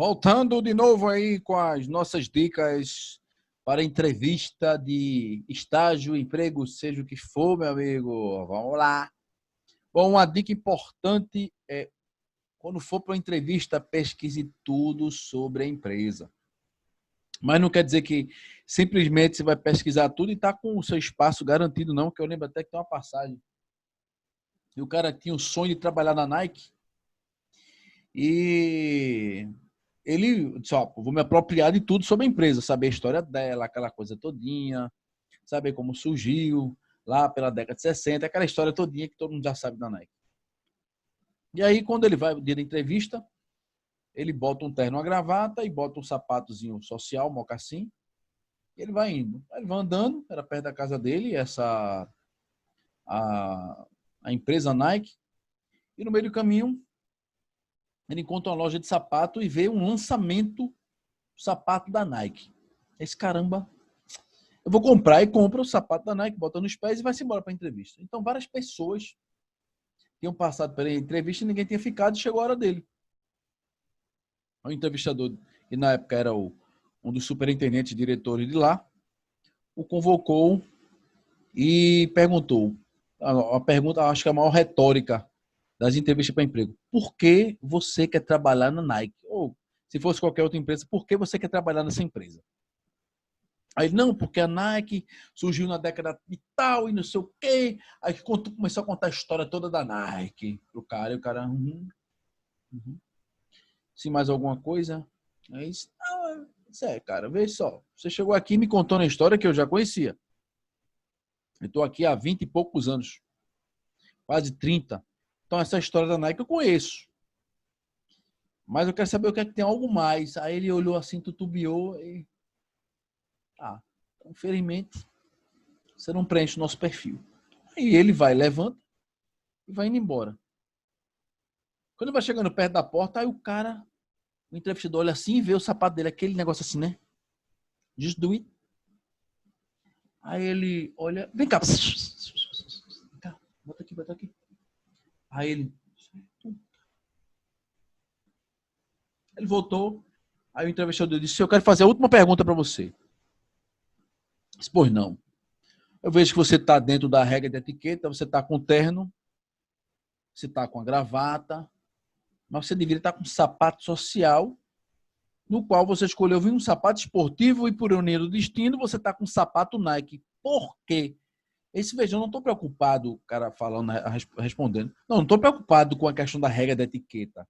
Voltando de novo aí com as nossas dicas para entrevista de estágio, emprego, seja o que for, meu amigo. Vamos lá. Bom, uma dica importante é, quando for para uma entrevista, pesquise tudo sobre a empresa. Mas não quer dizer que simplesmente você vai pesquisar tudo e está com o seu espaço garantido, não, que eu lembro até que tem uma passagem. E o cara tinha o sonho de trabalhar na Nike e ele disse, ó, vou me apropriar de tudo sobre a empresa, saber a história dela, aquela coisa todinha, saber como surgiu lá pela década de 60, aquela história todinha que todo mundo já sabe da Nike. E aí, quando ele vai no dia da entrevista, ele bota um terno, uma gravata e bota um sapatozinho social, mocassim, e ele vai indo. Aí ele vai andando, era perto da casa dele, a, a empresa Nike, e no meio do caminho ele encontra uma loja de sapato e vê um lançamento do sapato da Nike. Esse caramba, eu vou comprar e compra o sapato da Nike, bota nos pés e vai-se embora para a entrevista. Então, várias pessoas tinham passado pela entrevista e ninguém tinha ficado e chegou a hora dele. O entrevistador, que na época era um dos superintendentes diretores de lá, o convocou e perguntou, a pergunta, acho que é a maior retórica das entrevistas para emprego. Por que você quer trabalhar na Nike? Ou, se fosse qualquer outra empresa, por que você quer trabalhar nessa empresa? Aí, não, porque a Nike surgiu na década de tal e não sei o quê. Aí começou a contar a história toda da Nike pro cara, e o cara, se mais alguma coisa? Aí, isso é, cara, vê só. Você chegou aqui e me contou uma história que eu já conhecia. Eu estou aqui há 20 e poucos anos, quase 30. Então, essa história da Nike eu conheço. Mas eu quero saber o que é que tem algo mais. Aí ele olhou assim, tutubiou e... Ah, infelizmente, você não preenche o nosso perfil. Aí ele vai, levanta e vai indo embora. Quando vai chegando perto da porta, aí o cara, o entrevistador olha assim e vê o sapato dele, aquele negócio assim, né? Just do it. Aí ele olha, vem cá. Vem cá, bota aqui, bota aqui. Aí ele voltou, aí o entrevistador disse, eu quero fazer a última pergunta para você. Disse, pois não. Eu vejo que você está dentro da regra de etiqueta, você está com terno, você está com a gravata, mas você deveria estar com um sapato social, no qual você escolheu vir um sapato esportivo e, por ironia do destino, você está com um sapato Nike. Por quê? Esse, veja, eu não estou preocupado, o cara falando, respondendo, não estou preocupado com a questão da regra da etiqueta.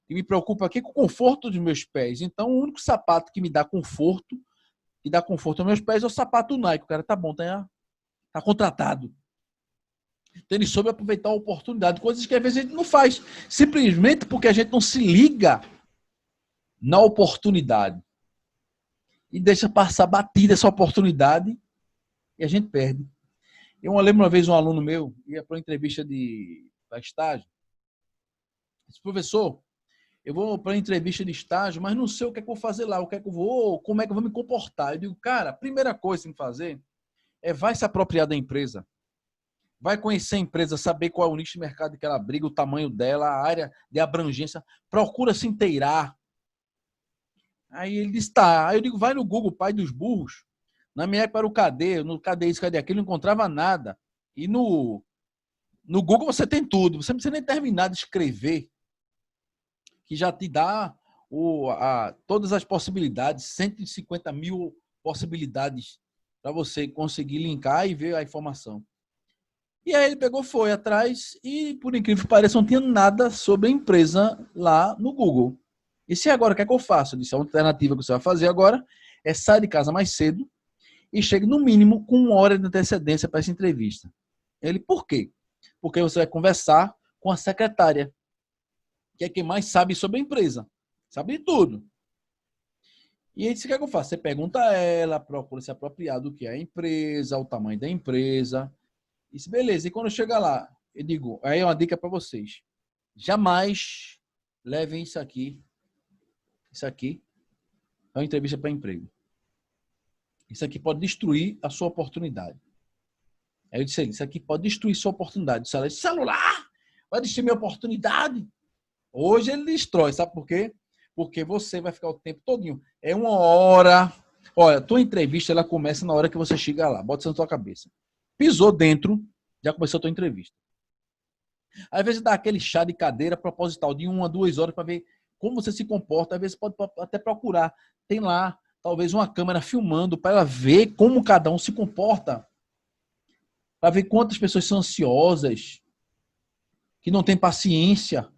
E me preocupa aqui com o conforto dos meus pés. Então, o único sapato que me dá conforto, aos meus pés, é o sapato Nike. O cara, tá bom, tá contratado. Então, ele soube aproveitar a oportunidade, coisas que às vezes a gente não faz, simplesmente porque a gente não se liga na oportunidade e deixa passar batida essa oportunidade e a gente perde. Eu lembro uma vez um aluno meu ia para uma entrevista para estágio. Disse, professor, eu vou para a entrevista de estágio, mas não sei o que é que eu vou fazer lá, o que é que eu vou, como é que eu vou me comportar. Eu digo, cara, a primeira coisa que tem que fazer é vai se apropriar da empresa. Vai conhecer a empresa, saber qual é o nicho de mercado que ela abriga, o tamanho dela, a área de abrangência. Procura se inteirar. Aí ele disse, tá. Aí eu digo, vai no Google, pai dos burros. Na minha época era o KD, no KD isso, KD aquilo, não encontrava nada. E no Google você tem tudo. Você não precisa nem terminar de escrever, que já te dá todas as possibilidades, 150 mil possibilidades para você conseguir linkar e ver a informação. E aí ele pegou, foi atrás e, por incrível que pareça, não tinha nada sobre a empresa lá no Google. E se agora, o que é que eu faço? Eu disse, a alternativa que você vai fazer agora é sair de casa mais cedo e chegue no mínimo com 1 hora de antecedência para essa entrevista. Ele, por quê? Porque você vai conversar com a secretária, que é quem mais sabe sobre a empresa. Sabe de tudo. E aí, o que é que eu faço? Você pergunta a ela, procura se apropriar do que é a empresa, o tamanho da empresa. Isso, beleza. E quando chega lá, eu digo, aí é uma dica para vocês. Jamais levem isso aqui é uma entrevista para emprego. Isso aqui pode destruir a sua oportunidade. Aí eu disse, isso aqui pode destruir sua oportunidade. O celular vai destruir minha oportunidade. Hoje ele destrói, sabe por quê? Porque você vai ficar o tempo todinho. É 1 hora. Olha, tua entrevista ela começa na hora que você chega lá. Bota isso na tua cabeça. Pisou dentro, já começou a tua entrevista. Às vezes dá aquele chá de cadeira proposital de 1 a 2 horas para ver como você se comporta. Às vezes pode até procurar. Tem lá, talvez, uma câmera filmando para ela ver como cada um se comporta. Para ver quantas pessoas são ansiosas, que não têm paciência.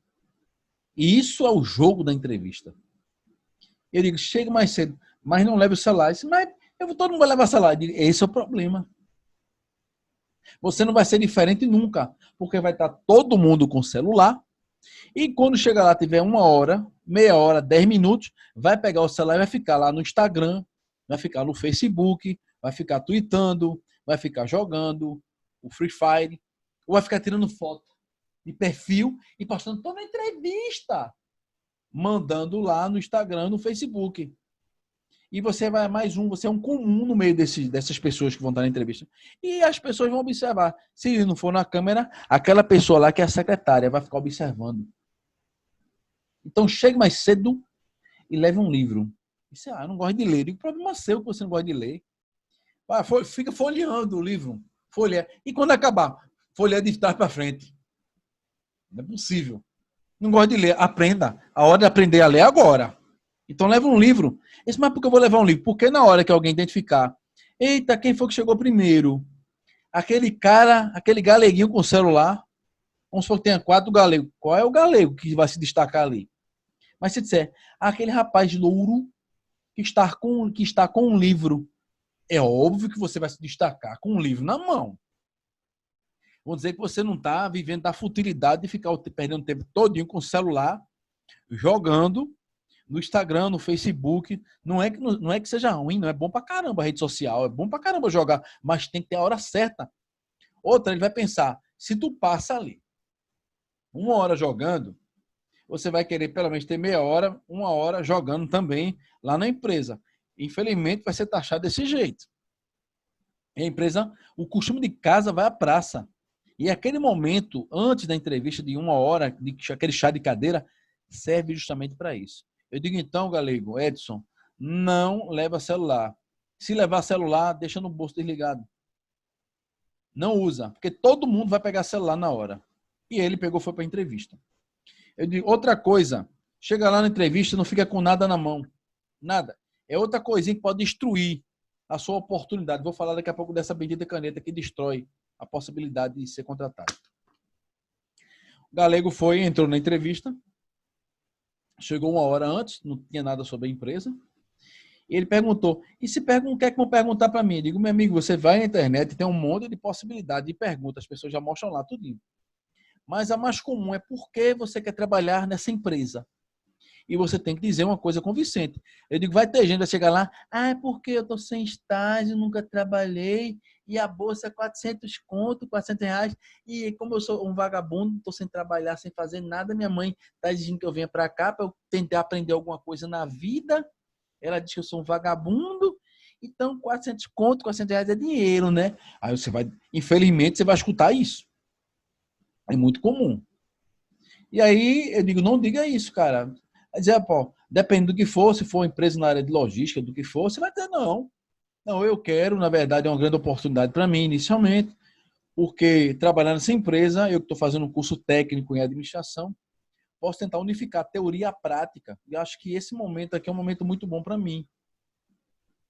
E isso é o jogo da entrevista. Eu digo, chegue mais cedo, mas não leve o celular. Disse, mas todo mundo vai levar celular. Eu digo, esse é o problema. Você não vai ser diferente nunca, porque vai estar todo mundo com celular. E quando chegar lá, tiver 1 hora, meia hora, 10 minutos, vai pegar o celular e vai ficar lá no Instagram, vai ficar no Facebook, vai ficar tweetando, vai ficar jogando o Free Fire, ou vai ficar tirando foto de perfil e postando toda a entrevista, mandando lá no Instagram, no Facebook. E você vai mais você é um comum no meio dessas pessoas que vão estar na entrevista. E as pessoas vão observar. Se não for na câmera, aquela pessoa lá que é a secretária vai ficar observando. Então chegue mais cedo e leve um livro. Isso, eu não gosto de ler. O problema é seu que você não gosta de ler. Fica folheando o livro. Folheia. E quando acabar, folheia de trás para frente. Não é possível. Não gosta de ler. Aprenda. A hora de aprender a ler é agora. Então leva um livro. Mas por que eu vou levar um livro? Porque na hora que alguém identificar, eita, quem foi que chegou primeiro? Aquele cara, aquele galeguinho com celular, vamos supor que tenha 4 galegos. Qual é o galego que vai se destacar ali? Mas se disser, aquele rapaz louro que está com um livro, é óbvio que você vai se destacar com um livro na mão. Vou dizer que você não está vivendo da futilidade de ficar perdendo tempo todinho com o celular, jogando no Instagram, no Facebook. Não é que seja ruim, não é bom pra caramba a rede social, é bom pra caramba jogar, mas tem que ter a hora certa. Outra, ele vai pensar, se tu passa ali 1 hora jogando, você vai querer pelo menos ter meia hora, 1 hora jogando também lá na empresa. Infelizmente vai ser taxado desse jeito. A empresa, o costume de casa vai à praça. E aquele momento, antes da entrevista de 1 hora, aquele chá de cadeira, serve justamente para isso. Eu digo então, galego, Edson, não leva celular. Se levar celular, deixa no bolso desligado. Não usa, porque todo mundo vai pegar celular na hora. E ele pegou, foi para a entrevista. Eu digo, outra coisa, chega lá na entrevista, não fica com nada na mão. Nada. É outra coisinha que pode destruir a sua oportunidade. Vou falar daqui a pouco dessa bendita caneta que destrói a possibilidade de ser contratado. O galego entrou na entrevista, chegou 1 hora antes, não tinha nada sobre a empresa. E ele perguntou, e se o que é que vão perguntar para mim? Eu digo, meu amigo, você vai na internet e tem um monte de possibilidade de perguntas, as pessoas já mostram lá tudinho. Mas a mais comum é por que você quer trabalhar nessa empresa. E você tem que dizer uma coisa convincente. Eu digo, vai ter gente que vai chegar lá, é porque eu estou sem estágio, nunca trabalhei, e a bolsa é 400 conto, 400 reais, e como eu sou um vagabundo, estou sem trabalhar, sem fazer nada, minha mãe está exigindo que eu venha para cá para eu tentar aprender alguma coisa na vida. Ela diz que eu sou um vagabundo, então 400 conto, 400 reais é dinheiro, né? Aí você vai, infelizmente, você vai escutar isso. É muito comum. E aí eu digo, não diga isso, cara. Vai dizer, pô, depende do que for, se for uma empresa na área de logística, do que for, você vai dizer, não. Não, eu quero, na verdade, é uma grande oportunidade para mim, inicialmente, porque trabalhar nessa empresa, eu que estou fazendo um curso técnico em administração, posso tentar unificar a teoria e a prática. E acho que esse momento aqui é um momento muito bom para mim.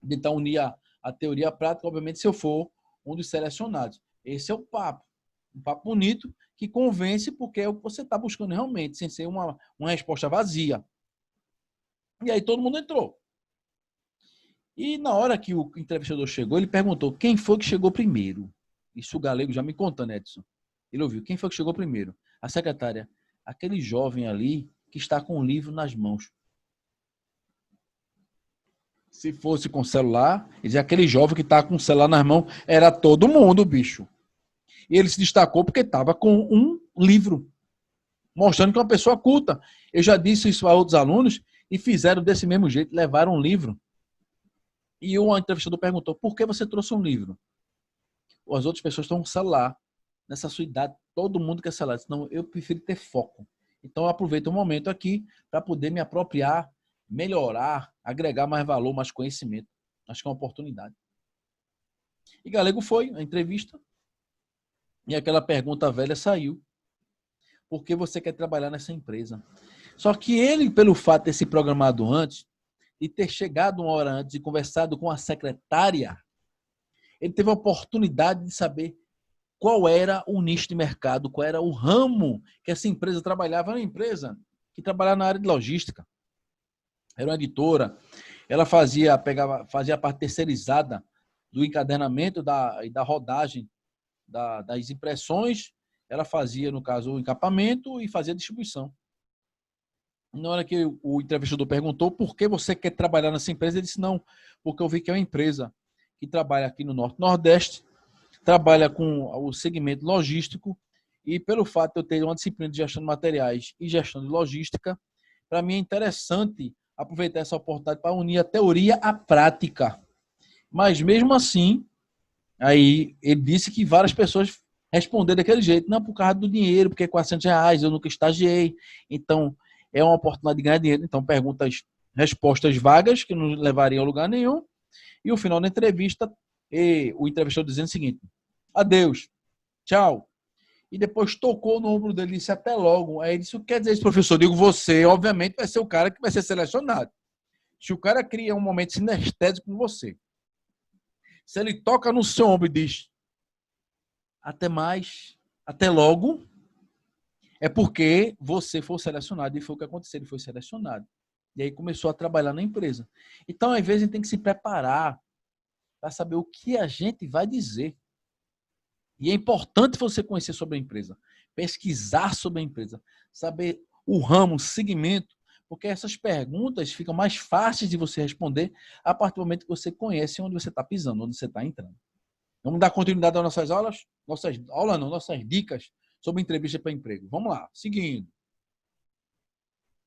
Tentar unir a teoria e a prática, obviamente, se eu for um dos selecionados. Esse é o papo. Um papo bonito que convence porque é o que você está buscando realmente, sem ser uma resposta vazia. E aí todo mundo entrou. E na hora que o entrevistador chegou, ele perguntou quem foi que chegou primeiro. Isso o galego já me contando, Edson. Ele ouviu, quem foi que chegou primeiro? A secretária, aquele jovem ali que está com o livro nas mãos. Se fosse com celular, aquele jovem que está com o celular nas mãos, era todo mundo, bicho. E ele se destacou porque estava com um livro, mostrando que é uma pessoa culta. Eu já disse isso a outros alunos e fizeram desse mesmo jeito, levaram um livro. E o entrevistador perguntou, por que você trouxe um livro? As outras pessoas estão com celular. Nessa sua idade, todo mundo quer celular. Não, eu prefiro ter foco. Então eu aproveito o momento aqui para poder me apropriar melhorar, agregar mais valor, mais conhecimento. Acho que é uma oportunidade. E Galego foi à entrevista e aquela pergunta velha saiu. Por que você quer trabalhar nessa empresa? Só que ele, pelo fato de ter se programado antes e ter chegado uma hora antes e conversado com a secretária, ele teve a oportunidade de saber qual era o nicho de mercado, qual era o ramo que essa empresa trabalhava. Era uma empresa que trabalhava na área de logística. Era uma editora. Ela fazia a parte terceirizada do encadernamento e da rodagem das impressões. Ela fazia, no caso, o encapamento e fazia a distribuição. Na hora que o entrevistador perguntou por que você quer trabalhar nessa empresa, ele disse, não, porque eu vi que é uma empresa que trabalha aqui no Norte e Nordeste, trabalha com o segmento logístico e pelo fato de eu ter uma disciplina de gestão de materiais e gestão de logística, para mim é interessante aproveitar essa oportunidade para unir a teoria à prática. Mas mesmo assim, aí ele disse que várias pessoas responderam daquele jeito, não por causa do dinheiro, porque é R$400, eu nunca estagiei, então é uma oportunidade de ganhar dinheiro. Então, respostas vagas que não levariam a lugar nenhum. E o final da entrevista, o entrevistador dizendo o seguinte, adeus, tchau. E depois tocou no ombro dele e disse, até logo. Aí ele disse, o que quer dizer isso, professor? Eu digo, você, obviamente, vai ser o cara que vai ser selecionado. Se o cara cria um momento sinestésico com você, se ele toca no seu ombro e diz, até mais, até logo, é porque você foi selecionado e foi o que aconteceu, ele foi selecionado. E aí começou a trabalhar na empresa. Então, às vezes, a gente tem que se preparar para saber o que a gente vai dizer. E é importante você conhecer sobre a empresa, pesquisar sobre a empresa, saber o ramo, o segmento, porque essas perguntas ficam mais fáceis de você responder a partir do momento que você conhece onde você está pisando, onde você está entrando. Vamos dar continuidade às nossas aulas? Nossas dicas sobre entrevista para emprego. Vamos lá, seguindo.